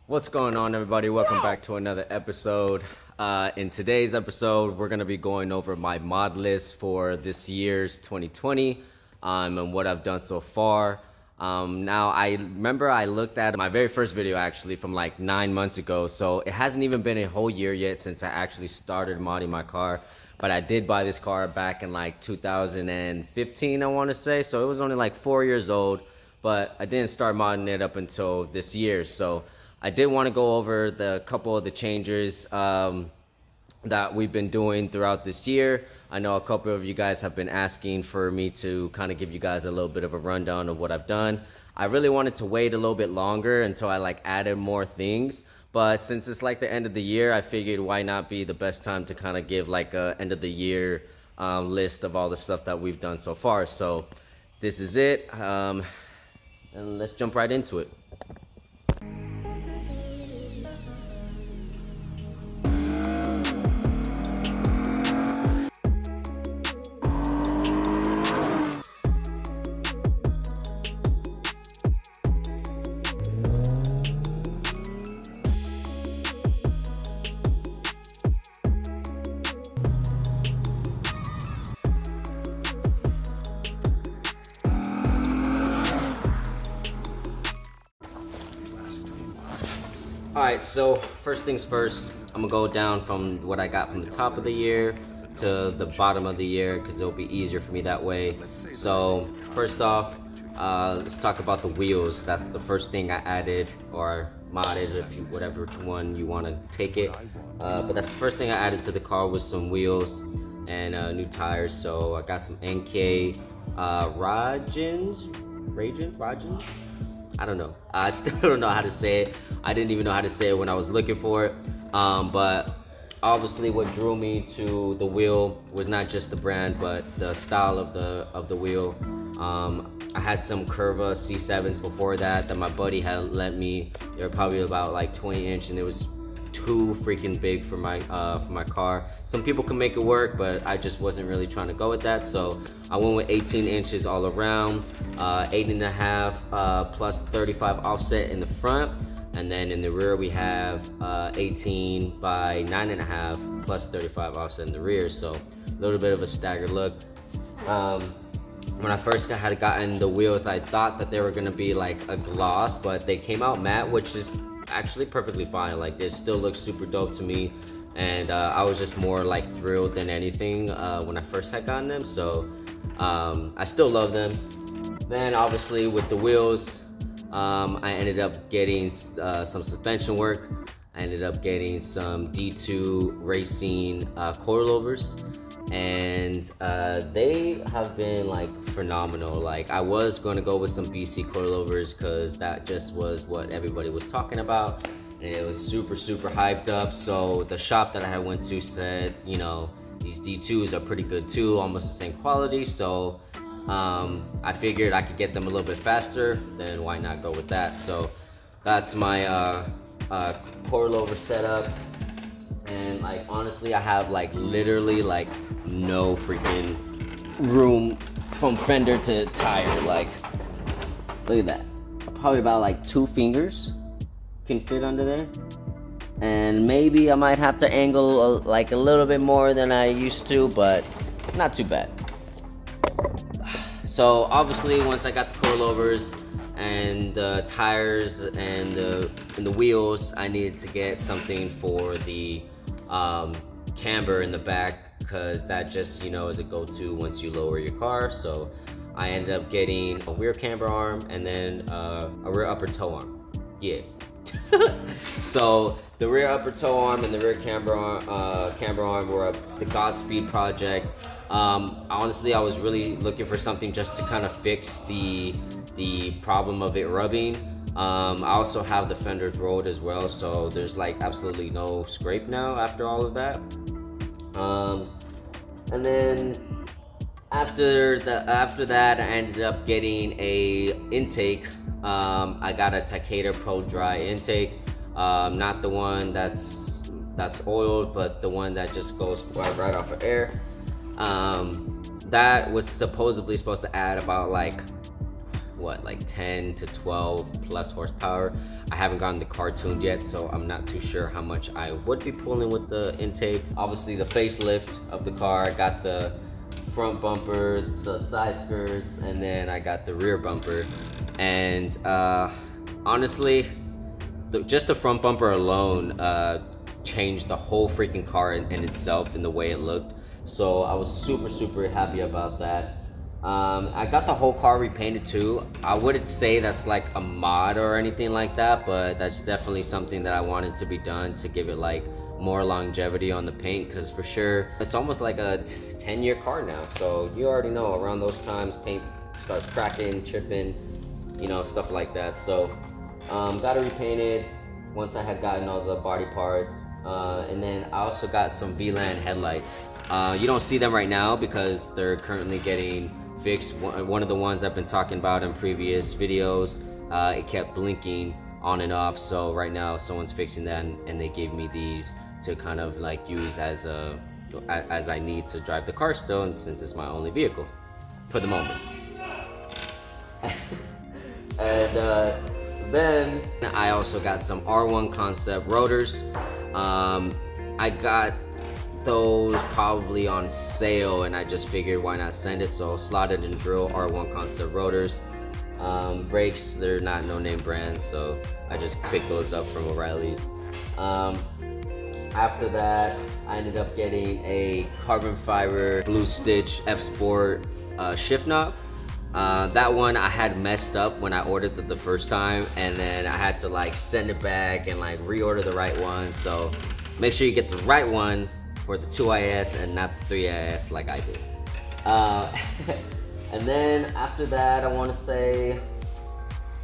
What's going on, everybody? Welcome back to another episode. In today's episode, we're going to be going over my mod list for this year's 2020 and what I've done so far. Now, I remember I looked at my very first video actually from like 9 months ago, so it hasn't even been a whole year yet since I actually started modding my car. But I did buy this car back in like 2015, I want to say, so it was only like 4 years old, but I didn't start modding it up until this year. So I did want to go over the couple of the changes that we've been doing throughout this year. I know a couple of you guys have been asking for me to kind of give you guys a little bit of a rundown of what I've done. I really wanted to wait a little bit longer until I like added more things, but since it's like the end of the year, I figured why not be the best time to kind of give like a end of the year list of all the stuff that we've done so far. So this is it, and let's jump right into it. Alright, so first things first, I'm gonna go down from what I got from the top of the year to the bottom of the year because it'll be easier for me that way. So first off, let's talk about the wheels. That's the first thing I added or modded, if you, whatever one you want to take it. But that's the first thing I added to the car was some wheels and new tires. So I got some NK Rajins. I don't know. I still don't know how to say it. I didn't even know how to say it when I was looking for it. But obviously what drew me to the wheel was not just the brand, but the style of the wheel. I had some Curva C7s before that my buddy had lent me. They were probably about like 20 inch and it was too freaking big for my car. Some people can make it work, but I just wasn't really trying to go with that. So I went with 18 inches all around, 8.5 plus 35 offset in the front, and then in the rear we have 18 by 9.5 plus 35 offset in the rear. So a little bit of a staggered look. When I first had gotten the wheels, I thought that they were gonna be like a gloss, but they came out matte, which is actually perfectly fine. Like, they still look super dope to me, and I was just more like thrilled than anything when I first had gotten them. So I still love them. Then obviously with the wheels, I ended up getting some suspension work. I ended up getting some D2 Racing coilovers, and they have been like phenomenal. Like, I was going to go with some BC coilovers because that just was what everybody was talking about, and it was super hyped up. So the shop that I went to said, you know, these D2s are pretty good too, almost the same quality. So I figured I could get them a little bit faster, then why not go with that? So that's my coilover setup. And like, honestly, I have like literally like no freaking room from fender to tire. Like, look at that. Probably about like 2 fingers can fit under there. And maybe I might have to angle like a little bit more than I used to, but not too bad. So obviously once I got the coilovers and the tires and the wheels, I needed to get something for the camber in the back, because that just, you know, is a go-to once you lower your car. So I ended up getting a rear camber arm and then a rear upper toe arm. Yeah. So the rear upper toe arm and the rear camber arm were the Godspeed project. Honestly, I was really looking for something just to kind of fix the problem of it rubbing. I also have the fenders rolled as well, so there's like absolutely no scrape now after all of that. And then after that, I ended up getting a intake. I got a Takeda Pro Dry intake, not the one that's oiled, but the one that just goes right off of air. That was supposedly supposed to add about like what, like 10 to 12 plus horsepower. I haven't gotten the car tuned yet, so I'm not too sure how much I would be pulling with the intake. Obviously the facelift of the car, I got the front bumper, the side skirts, and then I got the rear bumper. And honestly, just the front bumper alone changed the whole freaking car in itself, in the way it looked. So I was super happy about that. I got the whole car repainted too. I wouldn't say that's like a mod or anything like that, but that's definitely something that I wanted to be done to give it like more longevity on the paint, because for sure it's almost like a 10-year car now. So you already know around those times paint starts cracking, chipping, you know, stuff like that. So got it repainted once I had gotten all the body parts. And then I also got some VLAN headlights. You don't see them right now because they're currently getting fixed. One of the ones I've been talking about in previous videos, it kept blinking on and off. So right now someone's fixing that, and they gave me these to kind of like use as I need to drive the car still, and since it's my only vehicle for the moment. And then I also got some R1 concept rotors. I got those probably on sale, and I just figured why not send it. So slotted and drill R1 concept rotors. Brakes, they're not no-name brands, so I just picked those up from O'Reilly's. After that, I ended up getting a carbon fiber blue stitch F Sport shift knob. That one I had messed up when I ordered it the first time, and then I had to like send it back and like reorder the right one. So make sure you get the right one for the 2IS and not the 3IS like I did. And then after that, I want to say,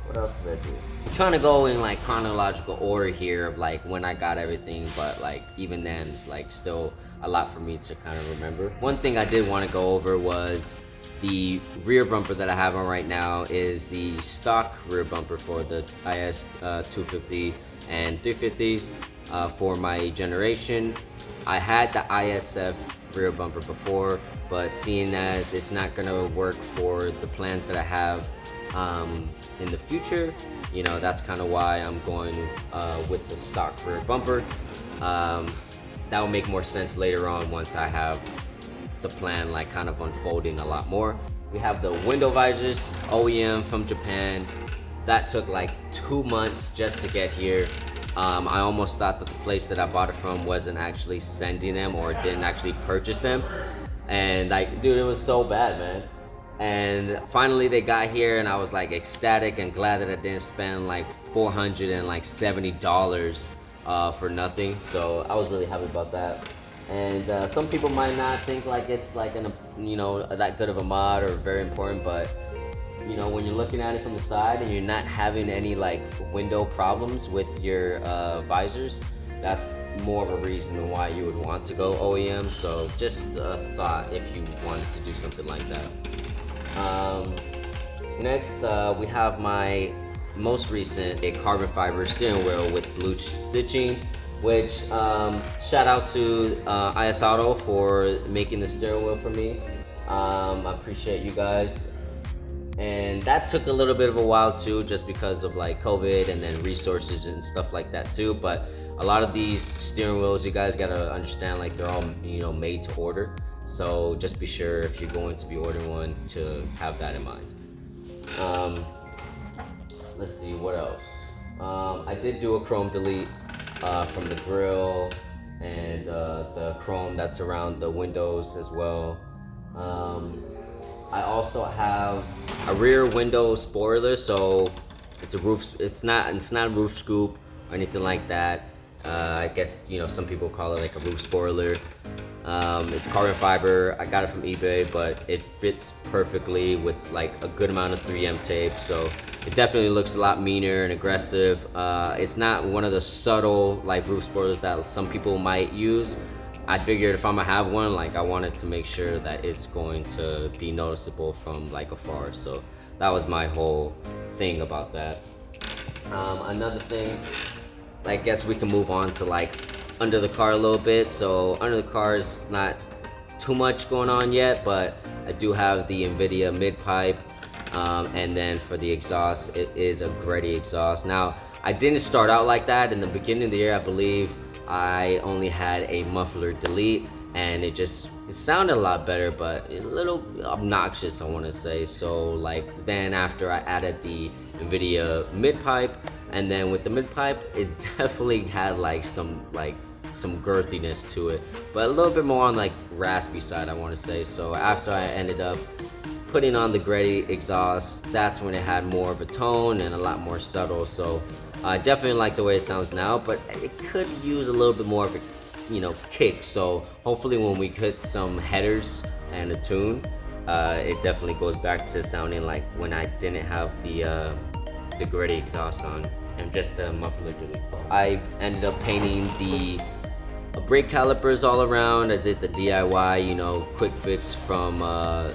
what else did I do? I'm trying to go in like chronological order here of like when I got everything, but like even then it's like still a lot for me to kind of remember. One thing I did want to go over was the rear bumper that I have on right now is the stock rear bumper for the IS 250 and 350s for my generation. I had the ISF rear bumper before, but seeing as it's not gonna work for the plans that I have in the future, you know, that's kind of why I'm going with the stock rear bumper. That will make more sense later on once I have the plan like kind of unfolding a lot more. We have the window visors, OEM from Japan. That took like 2 months just to get here. I almost thought that the place that I bought it from wasn't actually sending them or didn't actually purchase them. And like, dude, it was so bad, man. And finally they got here, and I was like ecstatic and glad that I didn't spend like $470 for nothing. So I was really happy about that. And some people might not think like it's like that good of a mod or very important, but you know, when you're looking at it from the side and you're not having any like window problems with your visors, that's more of a reason why you would want to go OEM. So just a thought if you wanted to do something like that. Next, we have my most recent carbon fiber steering wheel with blue stitching, which shout out to IS Auto for making the steering wheel for me. I appreciate you guys. And that took a little bit of a while too, just because of like COVID and then resources and stuff like that too. But a lot of these steering wheels, you guys gotta understand, like they're all, you know, made to order. So just be sure if you're going to be ordering one to have that in mind. Let's see, what else? I did do a chrome delete from the grill and the chrome that's around the windows as well. I also have a rear window spoiler, so it's a roof. It's not a roof scoop or anything like that. I guess, you know, some people call it like a roof spoiler. It's carbon fiber. I got it from eBay, but it fits perfectly with like a good amount of 3M tape. So it definitely looks a lot meaner and aggressive. It's not one of the subtle like roof spoilers that some people might use. I figured if I'm gonna have one, like I wanted to make sure that it's going to be noticeable from like afar. So that was my whole thing about that. Another thing, I guess we can move on to like under the car a little bit. So under the car is not too much going on yet, but I do have the NVIDIA mid pipe And then for the exhaust, it is a Gretty exhaust. Now, I didn't start out like that. In the beginning of the year, I believe I only had a muffler delete, and it sounded a lot better, but a little obnoxious, I want to say. So like then after I added the NVIDIA mid pipe, and then with the mid pipe, it definitely had like some girthiness to it, but a little bit more on like raspy side, I want to say. So after I ended up putting on the Gretty exhaust, that's when it had more of a tone and a lot more subtle. So I definitely like the way it sounds now, but it could use a little bit more of a kick. So hopefully when we hit some headers and a tune, it definitely goes back to sounding like when I didn't have the Gretty exhaust on and just the muffler delete. I ended up painting the brake calipers all around. I did the DIY, quick fix from a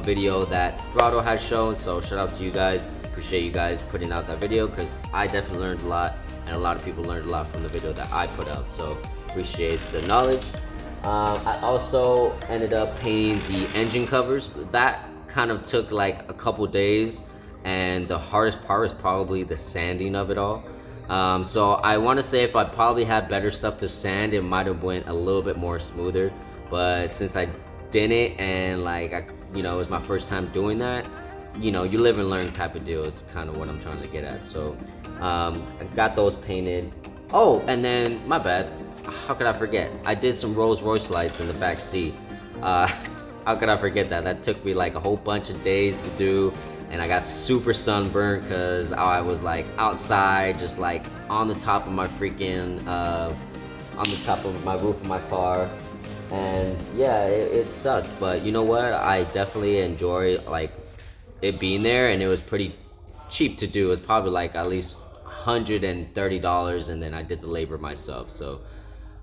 video that Throttle had shown. So shout out to you guys. Appreciate you guys putting out that video, because I definitely learned a lot, and a lot of people learned a lot from the video that I put out. So appreciate the knowledge. I also ended up painting the engine covers. That kind of took like a couple days, and the hardest part was probably the sanding of it all. So I want to say if I probably had better stuff to sand, it might have went a little bit more smoother. But since I didn't, and it was my first time doing that, you live and learn type of deal is kind of what I'm trying to get at. So I got those painted. Oh, and then my bad, how could I forget? I did some Rolls Royce lights in the back seat. How could I forget that? That took me like a whole bunch of days to do, and I got super sunburned because I was like outside, just like on the top of my freaking, on the top of my roof of my car. And yeah, it sucked, but you know what? I definitely enjoy like it being there, and it was pretty cheap to do. It was probably like at least $130, and then I did the labor myself. So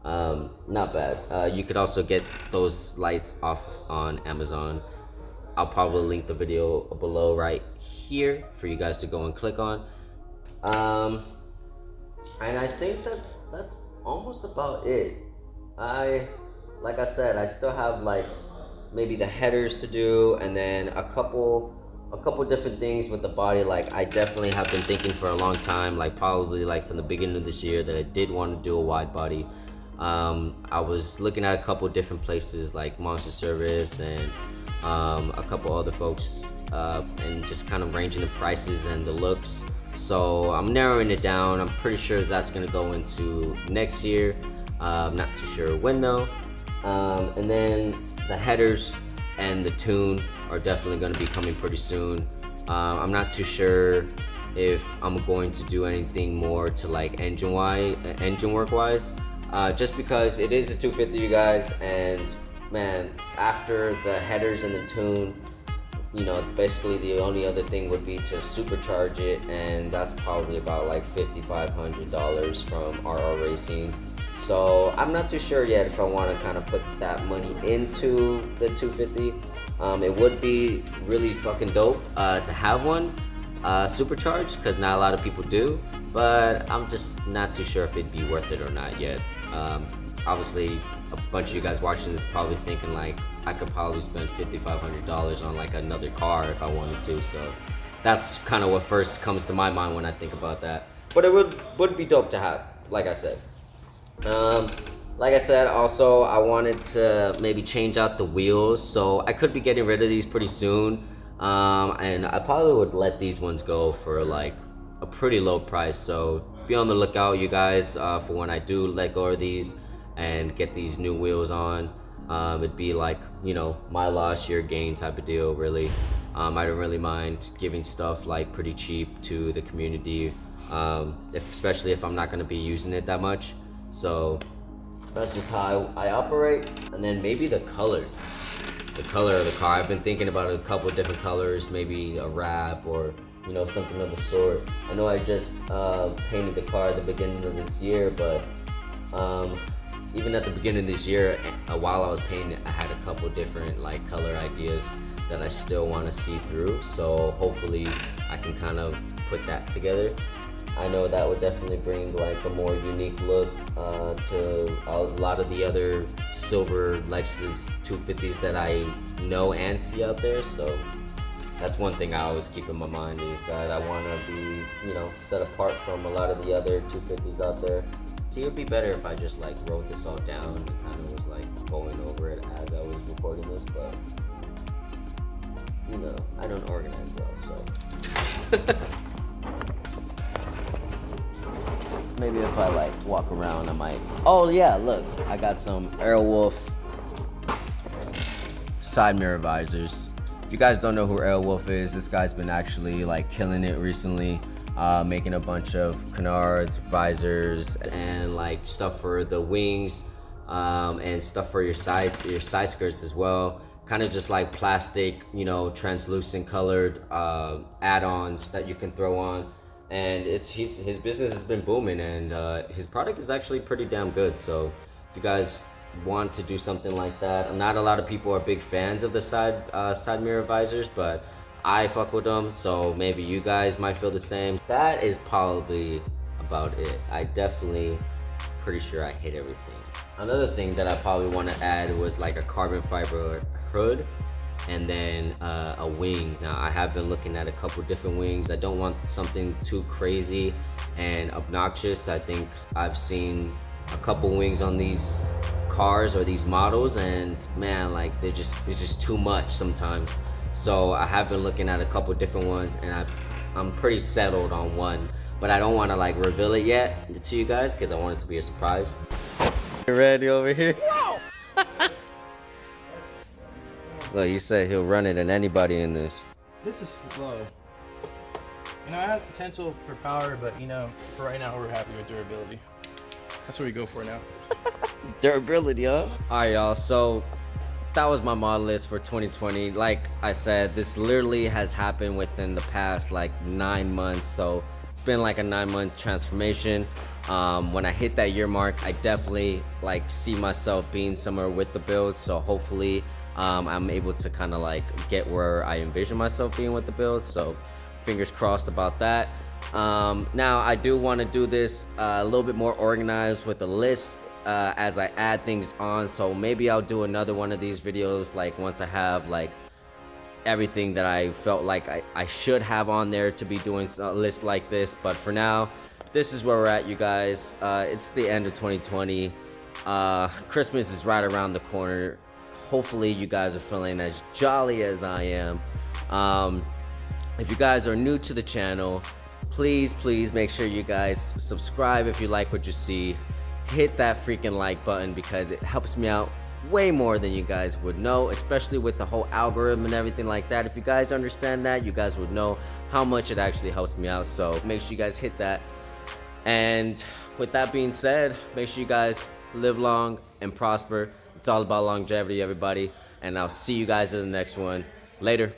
not bad. You could also get those lights off on Amazon. I'll probably link the video below right here for you guys to go and click on. And I think that's almost about it. Like I said, I still have like maybe the headers to do, and then a couple different things with the body. Like I definitely have been thinking for a long time, like probably like from the beginning of this year, that I did want to do a wide body. I was looking at a couple different places like Monster Service and a couple other folks, and just kind of ranging the prices and the looks. So I'm narrowing it down. I'm pretty sure that's gonna go into next year. I'm not too sure when though. And then the headers and the tune are definitely going to be coming pretty soon. I'm not too sure if I'm going to do anything more to like engine work wise, just because it is a 250, you guys, and man, after the headers and the tune, basically the only other thing would be to supercharge it, and that's probably about like $5,500 from RR Racing. So I'm not too sure yet if I want to kind of put that money into the 250. It would be really fucking dope to have one supercharged, because not a lot of people do, but I'm just not too sure if it'd be worth it or not yet. Obviously a bunch of you guys watching this probably thinking like I could probably spend $5,500 on like another car if I wanted to, so that's kind of what first comes to my mind when I think about that. But it would be dope to have, like I said. Also I wanted to maybe change out the wheels, so I could be getting rid of these pretty soon, and I probably would let these ones go for like a pretty low price. So be on the lookout, you guys, for when I do let go of these and get these new wheels on. It'd be like, my loss, your gain type of deal, really. I don't really mind giving stuff like pretty cheap to the community, especially if I'm not going to be using it that much. So that's just how I operate. And then maybe the color of the car. I've been thinking about a couple of different colors, maybe a wrap or something of the sort. I know I just painted the car at the beginning of this year, but even at the beginning of this year, while I was painting it, I had a couple different like color ideas that I still want to see through. So hopefully I can kind of put that together. I know that would definitely bring like a more unique look to a lot of the other silver Lexus 250s that I know and see out there. So That's one thing I always keep in my mind, is that I want to be, you know, set apart from a lot of the other 250s out there. See, it would be better if I just like wrote this all down and kind of was like going over it as I was recording this, but you know, I don't organize well, so. Maybe if I like walk around, I might. Oh yeah, look, I got some Airwolf side mirror visors. If you guys don't know who Airwolf is, this guy's been actually like killing it recently, making a bunch of canards, visors, and like stuff for the wings, and stuff for your side skirts as well. Kind of just like plastic, you know, translucent colored add-ons that you can throw on. And his business has been booming, and his product is actually pretty damn good. So if you guys want to do something like that, not a lot of people are big fans of the side mirror visors, but I fuck with them, so maybe you guys might feel the same. That is probably about it. I definitely pretty sure I hit everything. Another thing that I probably want to add was like a carbon fiber hood, and then a wing. Now I have been looking at a couple different wings. I don't want something too crazy and obnoxious. I think I've seen a couple wings on these cars or these models, and man, like it's just too much sometimes. So I have been looking at a couple different ones, and I'm pretty settled on one, but I don't want to like reveal it yet to you guys because I want it to be a surprise. You ready over here? Look, you said he'll run it in anybody in this. This is slow. You know, it has potential for power, but you know, for right now, we're happy with durability. That's what we go for now. Durability, huh? All right, y'all. So that was my model list for 2020. Like I said, this literally has happened within the past like 9 months. So it's been like a 9-month transformation. When I hit that year mark, I definitely like see myself being somewhere with the build. So hopefully I'm able to kind of like get where I envision myself being with the build. So fingers crossed about that. Now I do want to do this a little bit more organized with a list as I add things on. So maybe I'll do another one of these videos like once I have like everything that I felt like I should have on there to be doing a list like this. But for now, this is where we're at, you guys. It's the end of 2020. Christmas is right around the corner. Hopefully you guys are feeling as jolly as I am. If you guys are new to the channel, please make sure you guys subscribe if you like what you see. Hit that freaking like button because it helps me out way more than you guys would know, especially with the whole algorithm and everything like that. If you guys understand that, you guys would know how much it actually helps me out. So make sure you guys hit that. And with that being said, make sure you guys live long and prosper. It's all about longevity, everybody. And I'll see you guys in the next one. Later.